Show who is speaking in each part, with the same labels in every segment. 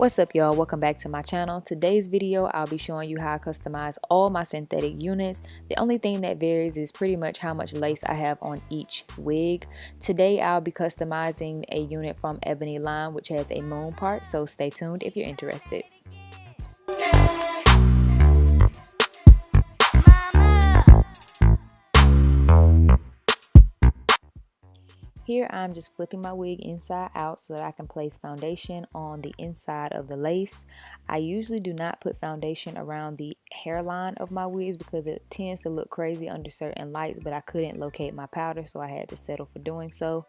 Speaker 1: What's up, y'all? Welcome back to my channel. Today's video I'll be showing you how I customize all my synthetic units. The only thing that varies is pretty much how much lace I have on each wig. Today I'll be customizing a unit from Ebony line which has a moon part, so stay tuned if you're interested. Here I'm just flipping my wig inside out so that I can place foundation on the inside of the lace. I usually do not put foundation around the hairline of my wigs because it tends to look crazy under certain lights, but I couldn't locate my powder, so I had to settle for doing so.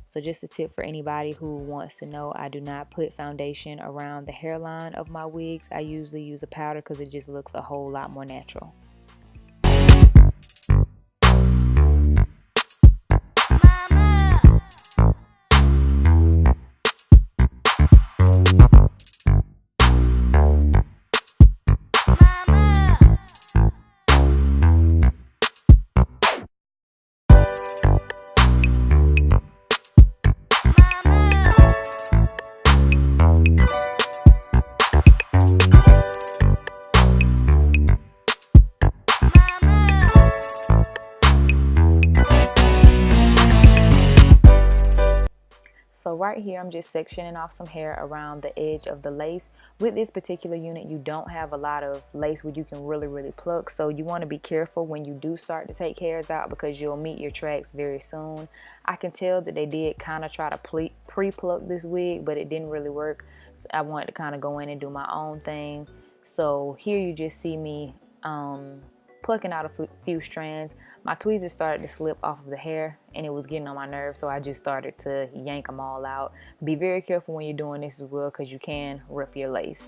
Speaker 1: So just a tip for anybody who wants to know, I do not put foundation around the hairline of my wigs. I usually use a powder because it just looks a whole lot more natural. So right here, I'm just sectioning off some hair around the edge of the lace. With this particular unit, you don't have a lot of lace where you can really pluck. So you want to be careful when you do start to take hairs out because you'll meet your tracks very soon. I can tell that they did kind of try to pre-pluck this wig, but it didn't really work. So I wanted to kind of go in and do my own thing. So here you just see me plucking out a few strands. My tweezers started to slip off of the hair and it was getting on my nerves, so I just started to yank them all out. Be very careful when you're doing this as well because you can rip your lace.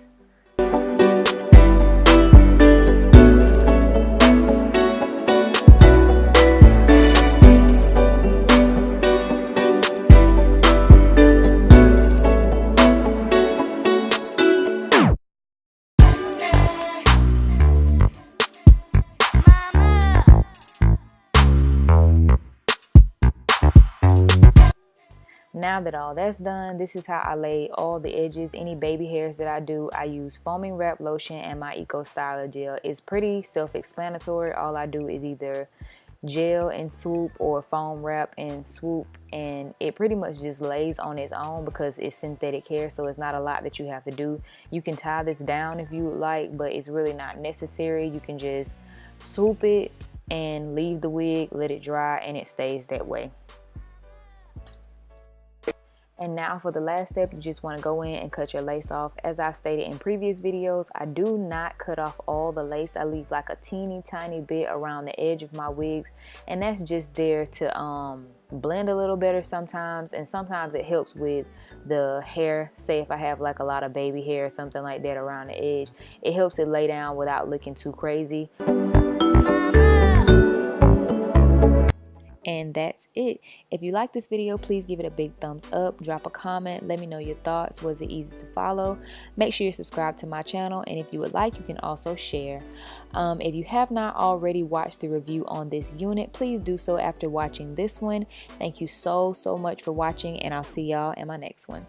Speaker 1: Now that all that's done, this is how I lay all the edges. Any baby hairs that I do, I use foaming wrap lotion and my Eco Styler gel. It's pretty self-explanatory. All I do is either gel and swoop or foam wrap and swoop, and it pretty much just lays on its own because it's synthetic hair, so it's not a lot that you have to do. You can tie this down if you would like, but it's really not necessary. You can just swoop it and leave the wig, let it dry, and it stays that way. And now for the last step, you just want to go in and cut your lace off. As I've stated in previous videos, I do not cut off all the lace. I leave like a teeny tiny bit around the edge of my wigs, and that's just there to blend a little better sometimes, and sometimes it helps with the hair. Say if I have like a lot of baby hair or something like that around the edge, it helps it lay down without looking too crazy. And that's it. If you like this video, please give it a big thumbs up, drop a comment, let me know your thoughts. Was it easy to follow? Make sure you're subscribed to my channel, and if you would like, you can also share. If you have not already watched the review on this unit, please do so after watching this one. Thank you so much for watching, and I'll see y'all in my next one.